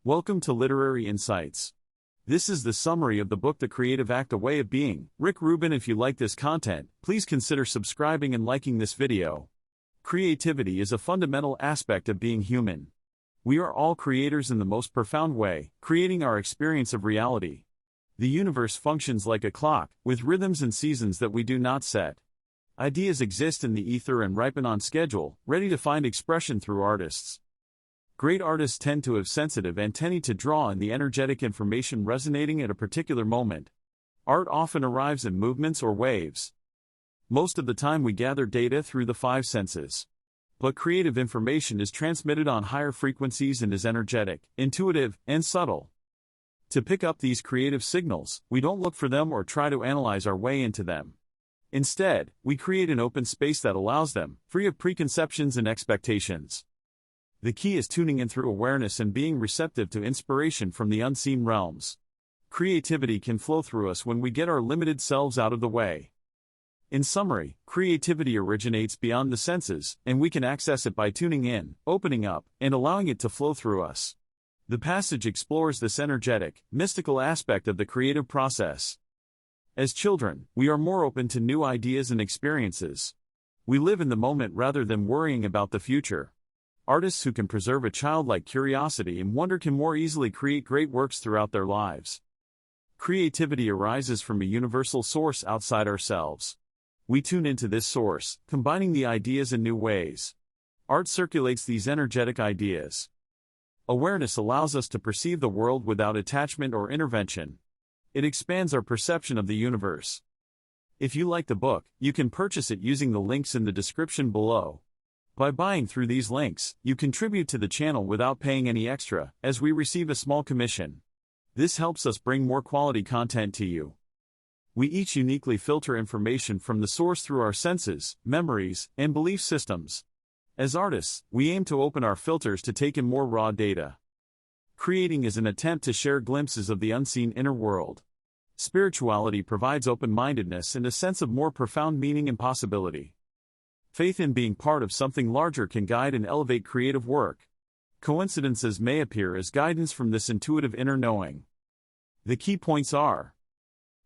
Welcome to Literary Insights. This is the summary of the book The Creative Act: A Way of Being. Rick Rubin. If you like this content, please consider subscribing and liking this video. Creativity is a fundamental aspect of being human. We are all creators in the most profound way, creating our experience of reality. The universe functions like a clock, with rhythms and seasons that we do not set. Ideas exist in the ether and ripen on schedule, ready to find expression through artists. Great artists tend to have sensitive antennae to draw in the energetic information resonating at a particular moment. Art often arrives in movements or waves. Most of the time we gather data through the five senses. But creative information is transmitted on higher frequencies and is energetic, intuitive, and subtle. To pick up these creative signals, we don't look for them or try to analyze our way into them. Instead, we create an open space that allows them, free of preconceptions and expectations. The key is tuning in through awareness and being receptive to inspiration from the unseen realms. Creativity can flow through us when we get our limited selves out of the way. In summary, creativity originates beyond the senses, and we can access it by tuning in, opening up, and allowing it to flow through us. The passage explores this energetic, mystical aspect of the creative process. As children, we are more open to new ideas and experiences. We live in the moment rather than worrying about the future. Artists who can preserve a childlike curiosity and wonder can more easily create great works throughout their lives. Creativity arises from a universal source outside ourselves. We tune into this source, combining the ideas in new ways. Art circulates these energetic ideas. Awareness allows us to perceive the world without attachment or intervention. It expands our perception of the universe. If you like the book, you can purchase it using the links in the description below. By buying through these links, you contribute to the channel without paying any extra, as we receive a small commission. This helps us bring more quality content to you. We each uniquely filter information from the source through our senses, memories, and belief systems. As artists, we aim to open our filters to take in more raw data. Creating is an attempt to share glimpses of the unseen inner world. Spirituality provides open-mindedness and a sense of more profound meaning and possibility. Faith in being part of something larger can guide and elevate creative work. Coincidences may appear as guidance from this intuitive inner knowing. The key points are: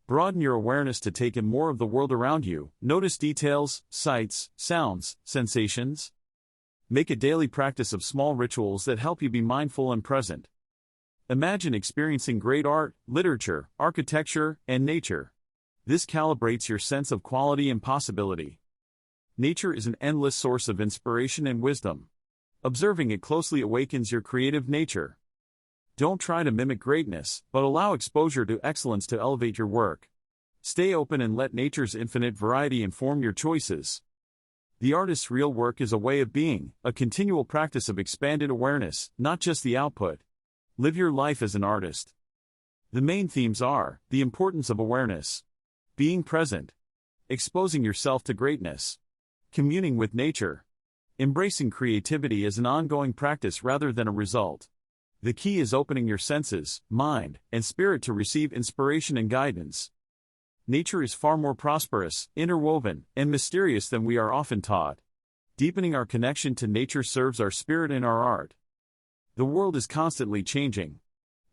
broaden your awareness to take in more of the world around you, notice details, sights, sounds, sensations. Make a daily practice of small rituals that help you be mindful and present. Imagine experiencing great art, literature, architecture, and nature. This calibrates your sense of quality and possibility. Nature is an endless source of inspiration and wisdom. Observing it closely awakens your creative nature. Don't try to mimic greatness, but allow exposure to excellence to elevate your work. Stay open and let nature's infinite variety inform your choices. The artist's real work is a way of being, a continual practice of expanded awareness, not just the output. Live your life as an artist. The main themes are the importance of awareness, being present, exposing yourself to greatness, communing with nature, embracing creativity as an ongoing practice rather than a result. The key is opening your senses, mind, and spirit to receive inspiration and guidance. Nature is far more prosperous, interwoven, and mysterious than we are often taught. Deepening our connection to nature serves our spirit and our art. The world is constantly changing.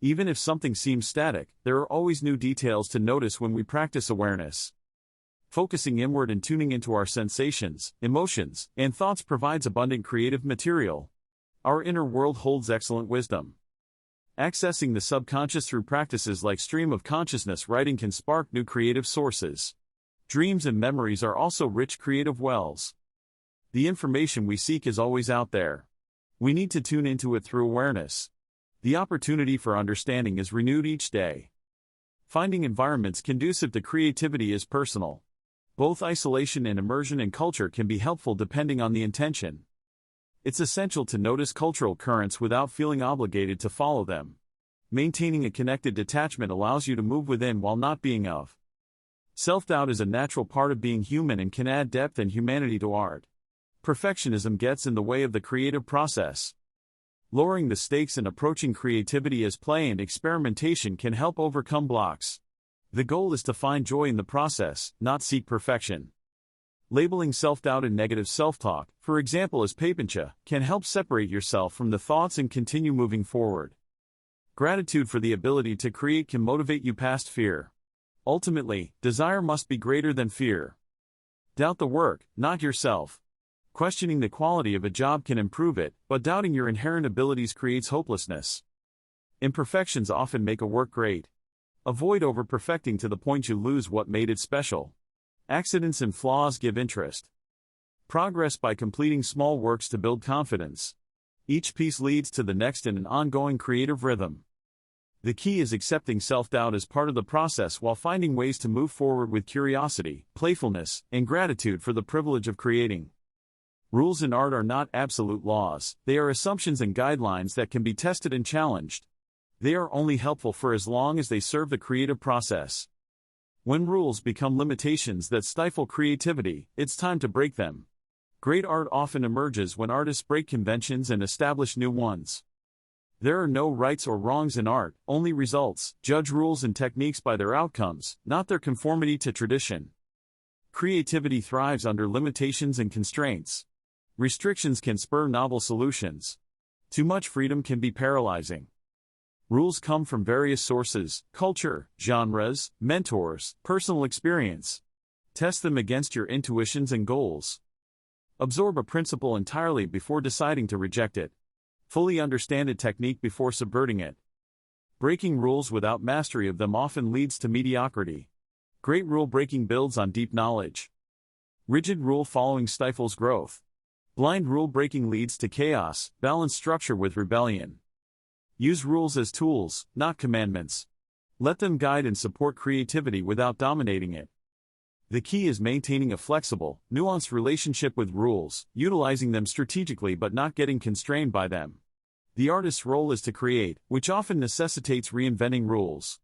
Even if something seems static, there are always new details to notice when we practice awareness. Focusing inward and tuning into our sensations, emotions, and thoughts provides abundant creative material. Our inner world holds excellent wisdom. Accessing the subconscious through practices like stream of consciousness writing can spark new creative sources. Dreams and memories are also rich creative wells. The information we seek is always out there. We need to tune into it through awareness. The opportunity for understanding is renewed each day. Finding environments conducive to creativity is personal. Both isolation and immersion in culture can be helpful depending on the intention. It's essential to notice cultural currents without feeling obligated to follow them. Maintaining a connected detachment allows you to move within while not being of. Self-doubt is a natural part of being human and can add depth and humanity to art. Perfectionism gets in the way of the creative process. Lowering the stakes and approaching creativity as play and experimentation can help overcome blocks. The goal is to find joy in the process, not seek perfection. Labeling self-doubt and negative self-talk, for example as papancha, can help separate yourself from the thoughts and continue moving forward. Gratitude for the ability to create can motivate you past fear. Ultimately, desire must be greater than fear. Doubt the work, not yourself. Questioning the quality of a job can improve it, but doubting your inherent abilities creates hopelessness. Imperfections often make a work great. Avoid over-perfecting to the point you lose what made it special. Accidents and flaws give interest. Progress by completing small works to build confidence. Each piece leads to the next in an ongoing creative rhythm. The key is accepting self-doubt as part of the process while finding ways to move forward with curiosity, playfulness, and gratitude for the privilege of creating. Rules in art are not absolute laws, they are assumptions and guidelines that can be tested and challenged. They are only helpful for as long as they serve the creative process. When rules become limitations that stifle creativity, it's time to break them. Great art often emerges when artists break conventions and establish new ones. There are no rights or wrongs in art, only results. Judge rules and techniques by their outcomes, not their conformity to tradition. Creativity thrives under limitations and constraints. Restrictions can spur novel solutions. Too much freedom can be paralyzing. Rules come from various sources: culture, genres, mentors, personal experience. Test them against your intuitions and goals. Absorb a principle entirely before deciding to reject it. Fully understand a technique before subverting it. Breaking rules without mastery of them often leads to mediocrity. Great rule breaking builds on deep knowledge. Rigid rule following stifles growth. Blind rule breaking leads to chaos. Balance structure with rebellion. Use rules as tools, not commandments. Let them guide and support creativity without dominating it. The key is maintaining a flexible, nuanced relationship with rules, utilizing them strategically but not getting constrained by them. The artist's role is to create, which often necessitates reinventing rules.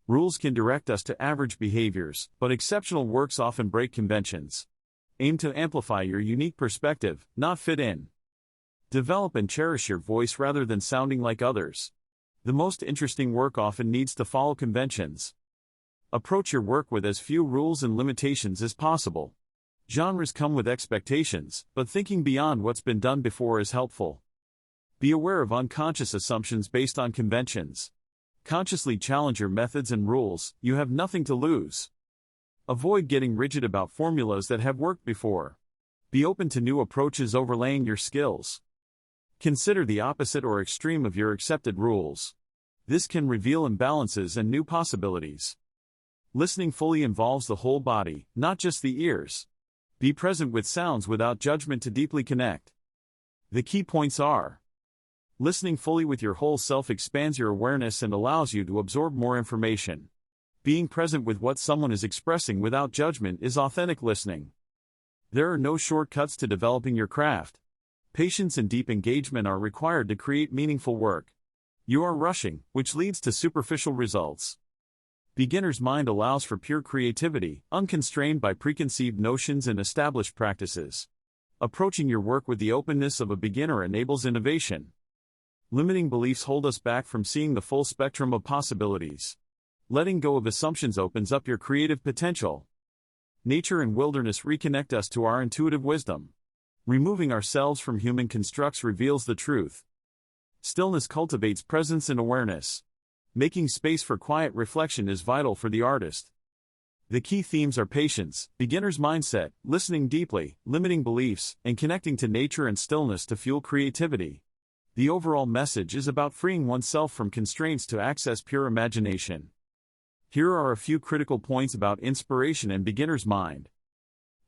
Rules can direct us to average behaviors, but exceptional works often break conventions. Aim to amplify your unique perspective, not fit in. Develop and cherish your voice rather than sounding like others. The most interesting work often needs to follow conventions. Approach your work with as few rules and limitations as possible. Genres come with expectations, but thinking beyond what's been done before is helpful. Be aware of unconscious assumptions based on conventions. Consciously challenge your methods and rules, you have nothing to lose. Avoid getting rigid about formulas that have worked before. Be open to new approaches overlaying your skills. Consider the opposite or extreme of your accepted rules. This can reveal imbalances and new possibilities. Listening fully involves the whole body, not just the ears. Be present with sounds without judgment to deeply connect. The key points are: listening fully with your whole self expands your awareness and allows you to absorb more information. Being present with what someone is expressing without judgment is authentic listening. There are no shortcuts to developing your craft. Patience and deep engagement are required to create meaningful work. You are rushing, which leads to superficial results. Beginner's mind allows for pure creativity, unconstrained by preconceived notions and established practices. Approaching your work with the openness of a beginner enables innovation. Limiting beliefs hold us back from seeing the full spectrum of possibilities. Letting go of assumptions opens up your creative potential. Nature and wilderness reconnect us to our intuitive wisdom. Removing ourselves from human constructs reveals the truth. Stillness cultivates presence and awareness. Making space for quiet reflection is vital for the artist. The key themes are patience, beginner's mindset, listening deeply, limiting beliefs, and connecting to nature and stillness to fuel creativity. The overall message is about freeing oneself from constraints to access pure imagination. Here are a few critical points about inspiration and beginner's mind.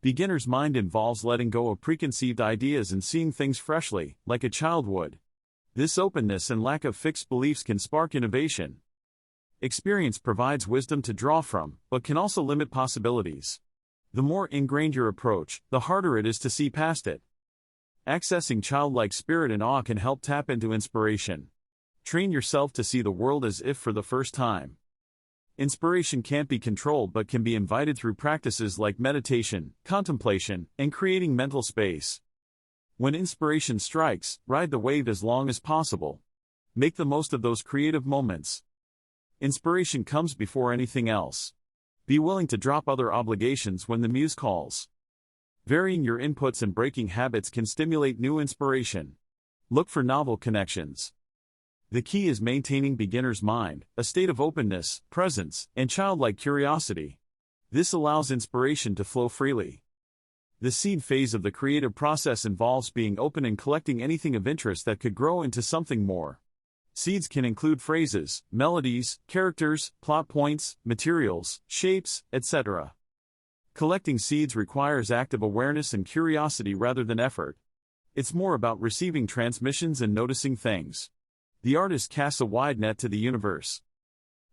Beginner's mind involves letting go of preconceived ideas and seeing things freshly, like a child would. This openness and lack of fixed beliefs can spark innovation. Experience provides wisdom to draw from, but can also limit possibilities. The more ingrained your approach, the harder it is to see past it. Accessing childlike spirit and awe can help tap into inspiration. Train yourself to see the world as if for the first time. Inspiration can't be controlled but can be invited through practices like meditation, contemplation, and creating mental space. When inspiration strikes, ride the wave as long as possible. Make the most of those creative moments. Inspiration comes before anything else. Be willing to drop other obligations when the muse calls. Varying your inputs and breaking habits can stimulate new inspiration. Look for novel connections. The key is maintaining beginner's mind, a state of openness, presence, and childlike curiosity. This allows inspiration to flow freely. The seed phase of the creative process involves being open and collecting anything of interest that could grow into something more. Seeds can include phrases, melodies, characters, plot points, materials, shapes, etc. Collecting seeds requires active awareness and curiosity rather than effort. It's more about receiving transmissions and noticing things. The artist casts a wide net to the universe.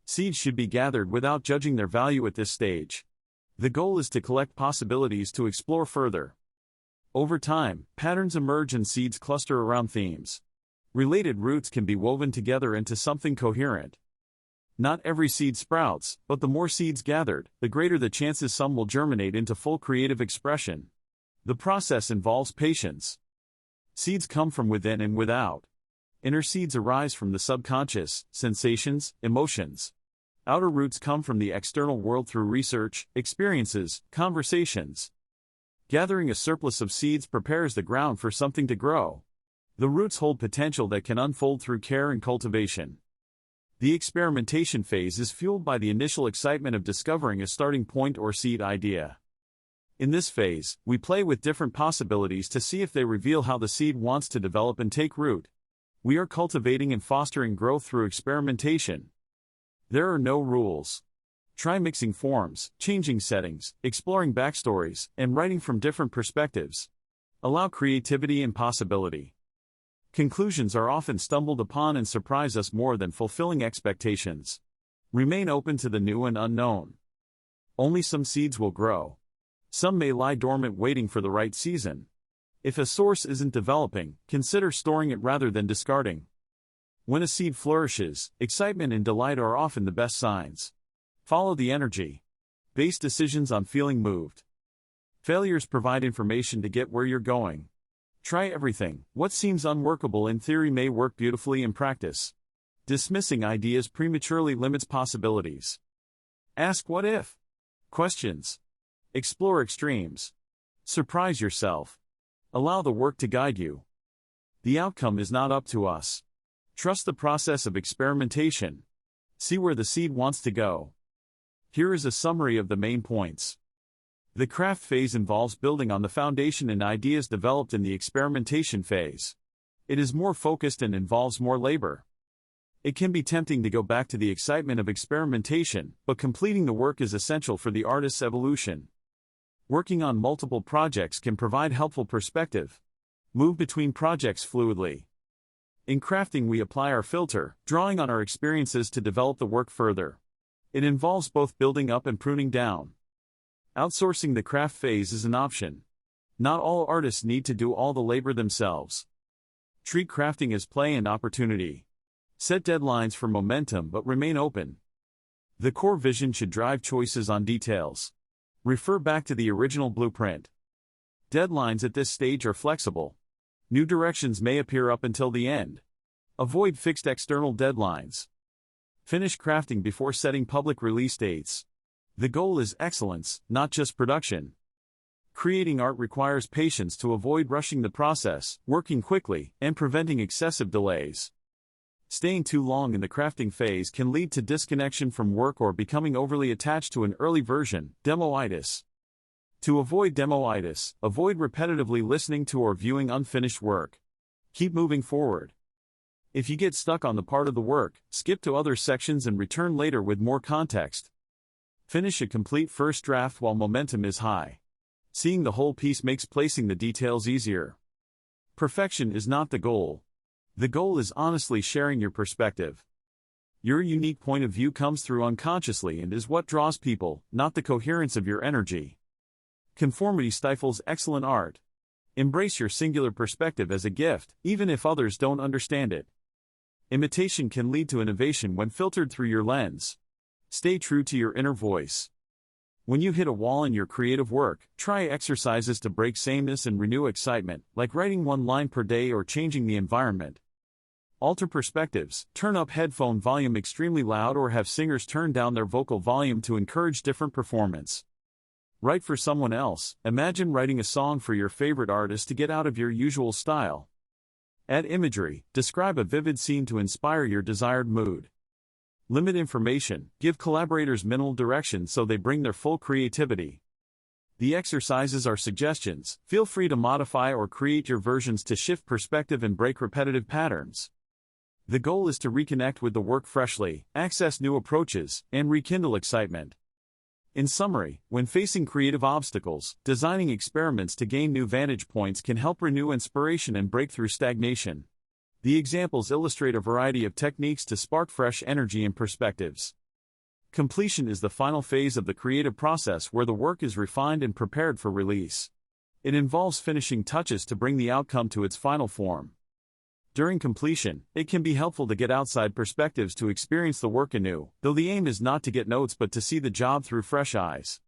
Seeds should be gathered without judging their value at this stage. The goal is to collect possibilities to explore further. Over time, patterns emerge and seeds cluster around themes. Related roots can be woven together into something coherent. Not every seed sprouts, but the more seeds gathered, the greater the chances some will germinate into full creative expression. The process involves patience. Seeds come from within and without. Inner seeds arise from the subconscious, sensations, emotions. Outer roots come from the external world through research, experiences, conversations. Gathering a surplus of seeds prepares the ground for something to grow. The roots hold potential that can unfold through care and cultivation. The experimentation phase is fueled by the initial excitement of discovering a starting point or seed idea. In this phase, we play with different possibilities to see if they reveal how the seed wants to develop and take root. We are cultivating and fostering growth through experimentation. There are no rules. Try mixing forms, changing settings, exploring backstories, and writing from different perspectives. Allow creativity and possibility. Conclusions are often stumbled upon and surprise us more than fulfilling expectations. Remain open to the new and unknown. Only some seeds will grow. Some may lie dormant waiting for the right season. If a source isn't developing, consider storing it rather than discarding. When a seed flourishes, excitement and delight are often the best signs. Follow the energy. Base decisions on feeling moved. Failures provide information to get where you're going. Try everything. What seems unworkable in theory may work beautifully in practice. Dismissing ideas prematurely limits possibilities. Ask what if questions. Explore extremes. Surprise yourself. Allow the work to guide you. The outcome is not up to us. Trust the process of experimentation. See where the seed wants to go. Here is a summary of the main points. The craft phase involves building on the foundation and ideas developed in the experimentation phase. It is more focused and involves more labor. It can be tempting to go back to the excitement of experimentation, but completing the work is essential for the artist's evolution. Working on multiple projects can provide helpful perspective. Move between projects fluidly. In crafting, we apply our filter, drawing on our experiences to develop the work further. It involves both building up and pruning down. Outsourcing the craft phase is an option. Not all artists need to do all the labor themselves. Treat crafting as play and opportunity. Set deadlines for momentum but remain open. The core vision should drive choices on details. Refer back to the original blueprint. Deadlines at this stage are flexible. New directions may appear up until the end. Avoid fixed external deadlines. Finish crafting before setting public release dates. The goal is excellence, not just production. Creating art requires patience to avoid rushing the process, working quickly, and preventing excessive delays. Staying too long in the crafting phase can lead to disconnection from work or becoming overly attached to an early version, demoitis. To avoid demoitis, avoid repetitively listening to or viewing unfinished work. Keep moving forward. If you get stuck on the part of the work, skip to other sections and return later with more context. Finish a complete first draft while momentum is high. Seeing the whole piece makes placing the details easier. Perfection is not the goal. The goal is honestly sharing your perspective. Your unique point of view comes through unconsciously and is what draws people, not the coherence of your energy. Conformity stifles excellent art. Embrace your singular perspective as a gift, even if others don't understand it. Imitation can lead to innovation when filtered through your lens. Stay true to your inner voice. When you hit a wall in your creative work, try exercises to break sameness and renew excitement, like writing one line per day or changing the environment. Alter perspectives, turn up headphone volume extremely loud or have singers turn down their vocal volume to encourage different performance. Write for someone else. Imagine writing a song for your favorite artist to get out of your usual style. Add imagery, describe a vivid scene to inspire your desired mood. Limit information, give collaborators minimal direction so they bring their full creativity. The exercises are suggestions, feel free to modify or create your versions to shift perspective and break repetitive patterns. The goal is to reconnect with the work freshly, access new approaches, and rekindle excitement. In summary, when facing creative obstacles, designing experiments to gain new vantage points can help renew inspiration and break through stagnation. The examples illustrate a variety of techniques to spark fresh energy and perspectives. Completion is the final phase of the creative process where the work is refined and prepared for release. It involves finishing touches to bring the outcome to its final form. During completion, it can be helpful to get outside perspectives to experience the work anew, though the aim is not to get notes but to see the job through fresh eyes.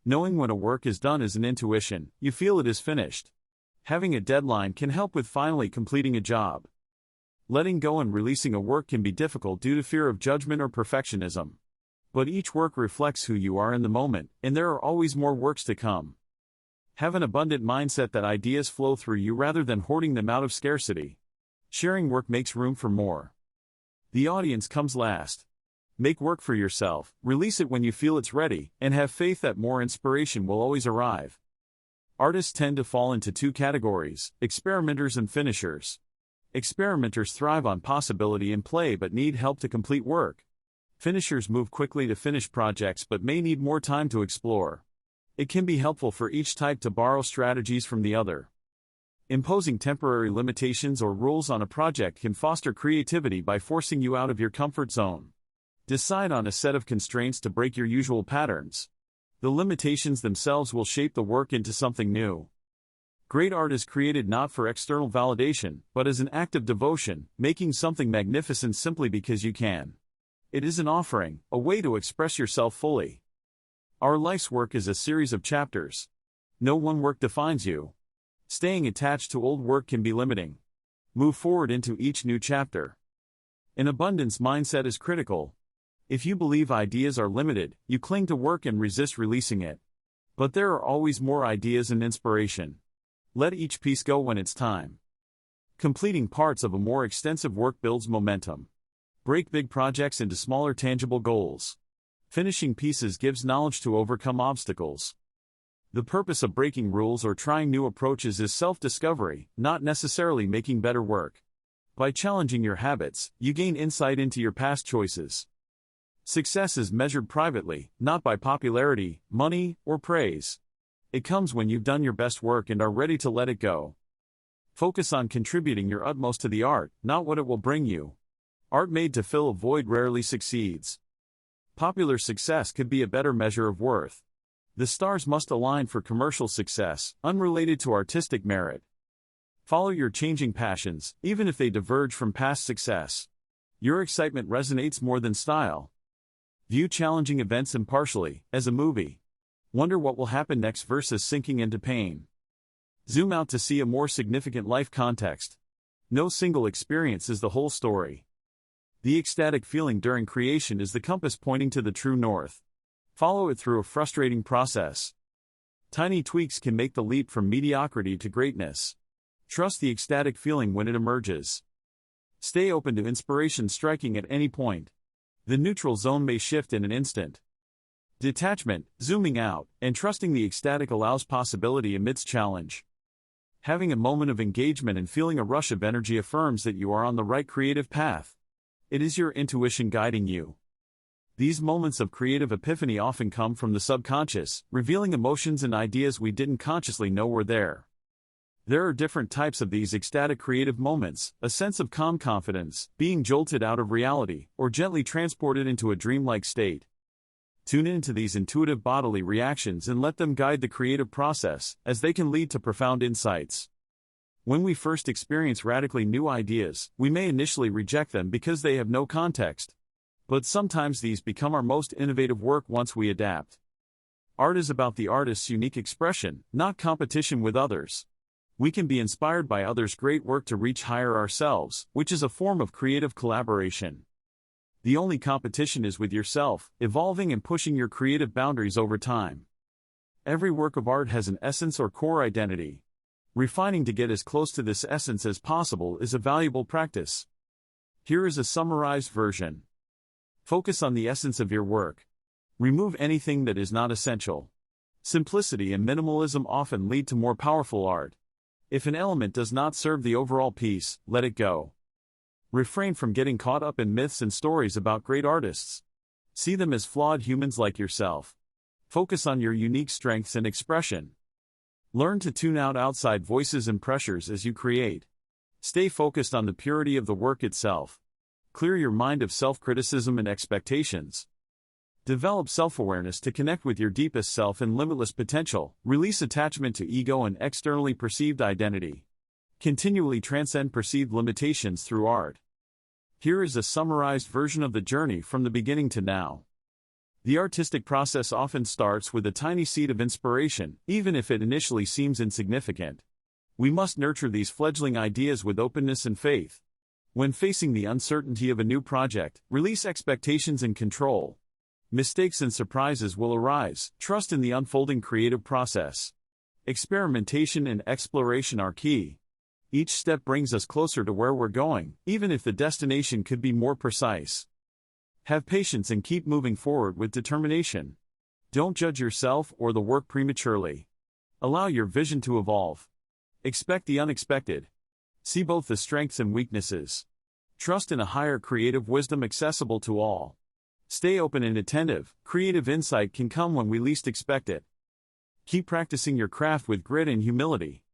Knowing when a work is done is an intuition, you feel it is finished. Having a deadline can help with finally completing a job. Letting go and releasing a work can be difficult due to fear of judgment or perfectionism. But each work reflects who you are in the moment, and there are always more works to come. Have an abundant mindset that ideas flow through you rather than hoarding them out of scarcity. Sharing work makes room for more. The audience comes last. Make work for yourself, release it when you feel it's ready, and have faith that more inspiration will always arrive. Artists tend to fall into two categories: experimenters and finishers. Experimenters thrive on possibility and play but need help to complete work. Finishers move quickly to finish projects but may need more time to explore. It can be helpful for each type to borrow strategies from the other. Imposing temporary limitations or rules on a project can foster creativity by forcing you out of your comfort zone. Decide on a set of constraints to break your usual patterns. The limitations themselves will shape the work into something new. Great art is created not for external validation, but as an act of devotion, making something magnificent simply because you can. It is an offering, a way to express yourself fully. Our life's work is a series of chapters. No one work defines you. Staying attached to old work can be limiting. Move forward into each new chapter. An abundance mindset is critical. If you believe ideas are limited, you cling to work and resist releasing it. But there are always more ideas and inspiration. Let each piece go when it's time. Completing parts of a more extensive work builds momentum. Break big projects into smaller tangible goals. Finishing pieces gives knowledge to overcome obstacles. The purpose of breaking rules or trying new approaches is self-discovery, not necessarily making better work. By challenging your habits, you gain insight into your past choices. Success is measured privately, not by popularity, money, or praise. It comes when you've done your best work and are ready to let it go. Focus on contributing your utmost to the art, not what it will bring you. Art made to fill a void rarely succeeds. Popular success could be a better measure of worth. The stars must align for commercial success, unrelated to artistic merit. Follow your changing passions, even if they diverge from past success. Your excitement resonates more than style. View challenging events impartially, as a movie. Wonder what will happen next versus sinking into pain. Zoom out to see a more significant life context. No single experience is the whole story. The ecstatic feeling during creation is the compass pointing to the true north. Follow it through a frustrating process. Tiny tweaks can make the leap from mediocrity to greatness. Trust the ecstatic feeling when it emerges. Stay open to inspiration striking at any point. The neutral zone may shift in an instant. Detachment, zooming out, and trusting the ecstatic allows possibility amidst challenge. Having a moment of engagement and feeling a rush of energy affirms that you are on the right creative path. It is your intuition guiding you. These moments of creative epiphany often come from the subconscious, revealing emotions and ideas we didn't consciously know were there. There are different types of these ecstatic creative moments: a sense of calm confidence, being jolted out of reality, or gently transported into a dreamlike state. Tune into these intuitive bodily reactions and let them guide the creative process, as they can lead to profound insights. When we first experience radically new ideas, we may initially reject them because they have no context. But sometimes these become our most innovative work once we adapt. Art is about the artist's unique expression, not competition with others. We can be inspired by others' great work to reach higher ourselves, which is a form of creative collaboration. The only competition is with yourself, evolving and pushing your creative boundaries over time. Every work of art has an essence or core identity. Refining to get as close to this essence as possible is a valuable practice. Here is a summarized version. Focus on the essence of your work. Remove anything that is not essential. Simplicity and minimalism often lead to more powerful art. If an element does not serve the overall piece, let it go. Refrain from getting caught up in myths and stories about great artists. See them as flawed humans like yourself. Focus on your unique strengths and expression. Learn to tune out outside voices and pressures as you create. Stay focused on the purity of the work itself. Clear your mind of self-criticism and expectations. Develop self-awareness to connect with your deepest self and limitless potential. Release attachment to ego and externally perceived identity. Continually transcend perceived limitations through art. Here is a summarized version of the journey from the beginning to now. The artistic process often starts with a tiny seed of inspiration, even if it initially seems insignificant. We must nurture these fledgling ideas with openness and faith. When facing the uncertainty of a new project, release expectations and control. Mistakes and surprises will arise. Trust in the unfolding creative process. Experimentation and exploration are key. Each step brings us closer to where we're going, even if the destination could be more precise. Have patience and keep moving forward with determination. Don't judge yourself or the work prematurely. Allow your vision to evolve. Expect the unexpected. See both the strengths and weaknesses. Trust in a higher creative wisdom accessible to all. Stay open and attentive. Creative insight can come when we least expect it. Keep practicing your craft with grit and humility.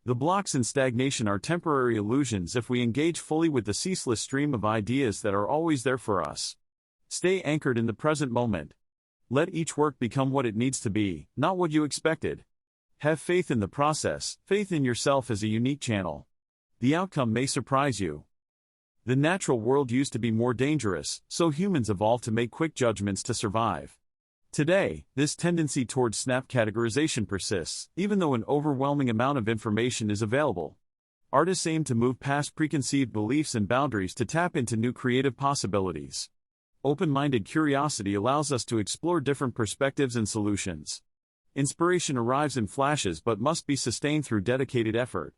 The blocks and stagnation are temporary illusions if we engage fully with the ceaseless stream of ideas that are always there for us. Stay anchored in the present moment. Let each work become what it needs to be, not what you expected. Have faith in the process, faith in yourself as a unique channel. The outcome may surprise you. The natural world used to be more dangerous, so humans evolved to make quick judgments to survive. Today, this tendency towards snap categorization persists, even though an overwhelming amount of information is available. Artists aim to move past preconceived beliefs and boundaries to tap into new creative possibilities. Open-minded curiosity allows us to explore different perspectives and solutions. Inspiration arrives in flashes but must be sustained through dedicated effort.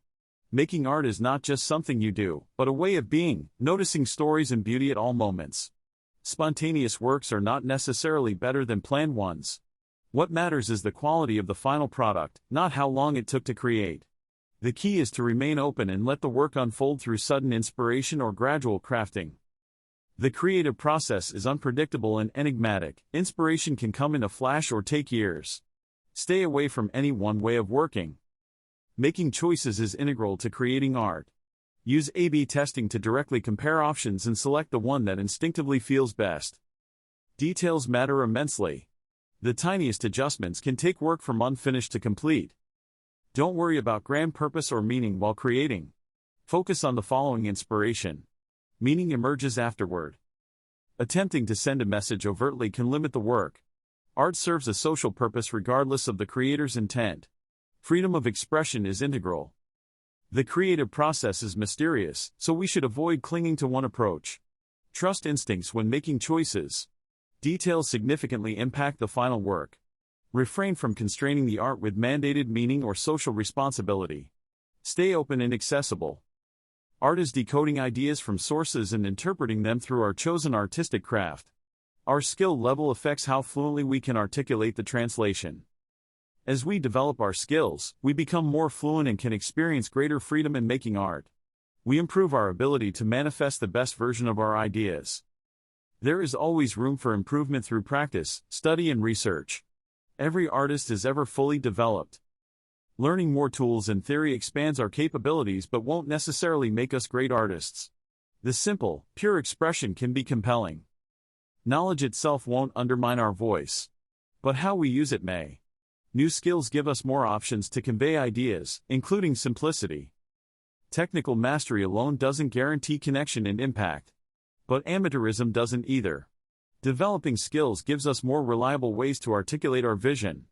Making art is not just something you do, but a way of being, noticing stories and beauty at all moments. Spontaneous works are not necessarily better than planned ones. What matters is the quality of the final product, not how long it took to create. The key is to remain open and let the work unfold through sudden inspiration or gradual crafting. The creative process is unpredictable and enigmatic. Inspiration can come in a flash or take years. Stay away from any one way of working. Making choices is integral to creating art. Use A/B testing to directly compare options and select the one that instinctively feels best. Details matter immensely. The tiniest adjustments can take work from unfinished to complete. Don't worry about grand purpose or meaning while creating. Focus on the following inspiration. Meaning emerges afterward. Attempting to send a message overtly can limit the work. Art serves a social purpose regardless of the creator's intent. Freedom of expression is integral. The creative process is mysterious, so we should avoid clinging to one approach. Trust instincts when making choices. Details significantly impact the final work. Refrain from constraining the art with mandated meaning or social responsibility. Stay open and accessible. Art is decoding ideas from sources and interpreting them through our chosen artistic craft. Our skill level affects how fluently we can articulate the translation. As we develop our skills, we become more fluent and can experience greater freedom in making art. We improve our ability to manifest the best version of our ideas. There is always room for improvement through practice, study and research. Every artist is ever fully developed. Learning more tools and theory expands our capabilities but won't necessarily make us great artists. The simple, pure expression can be compelling. Knowledge itself won't undermine our voice. But how we use it may. New skills give us more options to convey ideas, including simplicity. Technical mastery alone doesn't guarantee connection and impact. But amateurism doesn't either. Developing skills gives us more reliable ways to articulate our vision.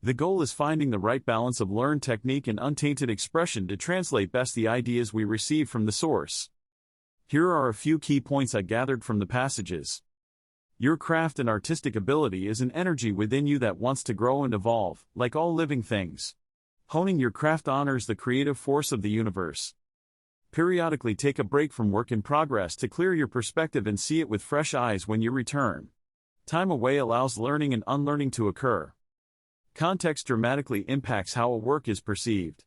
The goal is finding the right balance of learned technique and untainted expression to translate best the ideas we receive from the source. Here are a few key points I gathered from the passages. Your craft and artistic ability is an energy within you that wants to grow and evolve, like all living things. Honing your craft honors the creative force of the universe. Periodically take a break from work in progress to clear your perspective and see it with fresh eyes when you return. Time away allows learning and unlearning to occur. Context dramatically impacts how a work is perceived.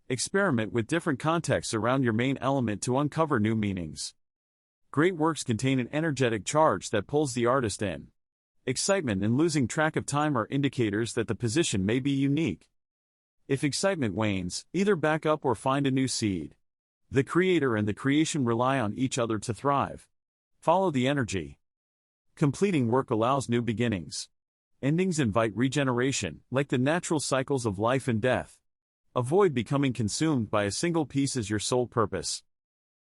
Experiment with different contexts around your main element to uncover new meanings. Great works contain an energetic charge that pulls the artist in. Excitement and losing track of time are indicators that the position may be unique. If excitement wanes, either back up or find a new seed. The creator and the creation rely on each other to thrive. Follow the energy. Completing work allows new beginnings. Endings invite regeneration, like the natural cycles of life and death. Avoid becoming consumed by a single piece as your sole purpose.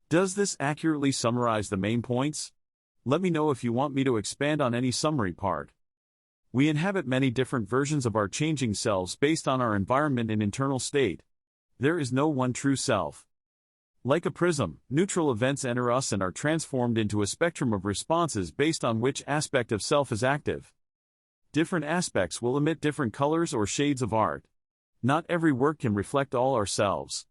Does this accurately summarize the main points? Let me know if you want me to expand on any summary part. We inhabit many different versions of our changing selves based on our environment and internal state. There is no one true self. Like a prism, neutral events enter us and are transformed into a spectrum of responses based on which aspect of self is active. Different aspects will emit different colors or shades of art. Not every work can reflect all ourselves.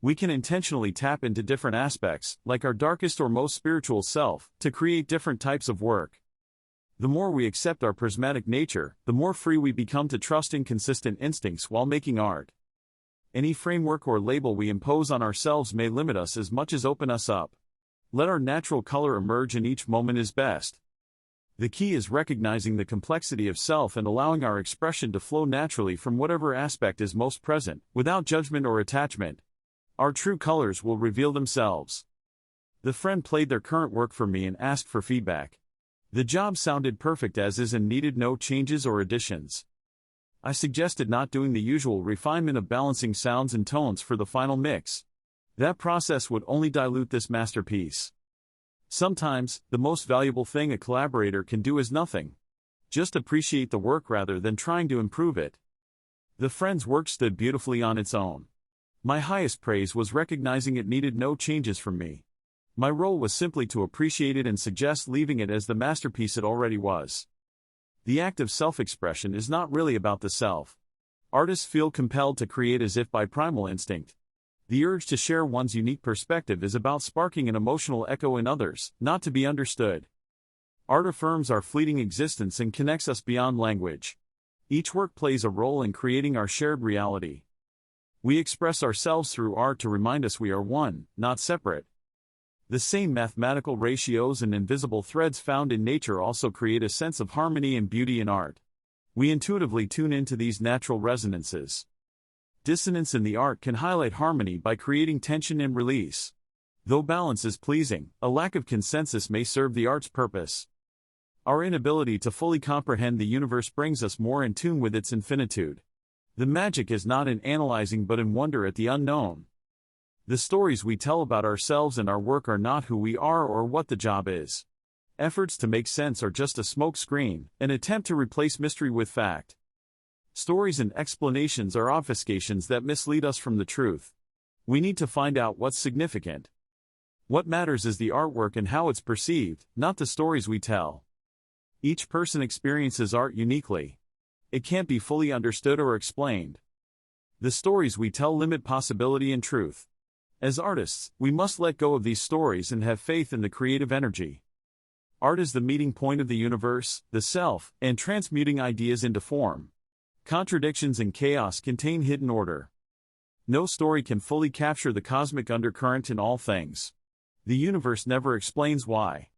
We can intentionally tap into different aspects, like our darkest or most spiritual self, to create different types of work. The more we accept our prismatic nature, the more free we become to trust inconsistent instincts while making art. Any framework or label we impose on ourselves may limit us as much as open us up. Let our natural color emerge in each moment is best. The key is recognizing the complexity of self and allowing our expression to flow naturally from whatever aspect is most present, without judgment or attachment. Our true colors will reveal themselves. The friend played their current work for me and asked for feedback. The job sounded perfect as is and needed no changes or additions. I suggested not doing the usual refinement of balancing sounds and tones for the final mix. That process would only dilute this masterpiece. Sometimes, the most valuable thing a collaborator can do is nothing. Just appreciate the work rather than trying to improve it. The friend's work stood beautifully on its own. My highest praise was recognizing it needed no changes from me. My role was simply to appreciate it and suggest leaving it as the masterpiece it already was. The act of self-expression is not really about the self. Artists feel compelled to create as if by primal instinct. The urge to share one's unique perspective is about sparking an emotional echo in others, not to be understood. Art affirms our fleeting existence and connects us beyond language. Each work plays a role in creating our shared reality. We express ourselves through art to remind us we are one, not separate. The same mathematical ratios and invisible threads found in nature also create a sense of harmony and beauty in art. We intuitively tune into these natural resonances. Dissonance in the art can highlight harmony by creating tension and release. Though balance is pleasing, a lack of consensus may serve the art's purpose. Our inability to fully comprehend the universe brings us more in tune with its infinitude. The magic is not in analyzing but in wonder at the unknown. The stories we tell about ourselves and our work are not who we are or what the job is. Efforts to make sense are just a smoke screen, an attempt to replace mystery with fact. Stories and explanations are obfuscations that mislead us from the truth. We need to find out what's significant. What matters is the artwork and how it's perceived, not the stories we tell. Each person experiences art uniquely. It can't be fully understood or explained. The stories we tell limit possibility and truth. As artists, we must let go of these stories and have faith in the creative energy. Art is the meeting point of the universe, the self, and transmuting ideas into form. Contradictions and chaos contain hidden order. No story can fully capture the cosmic undercurrent in all things. The universe never explains why.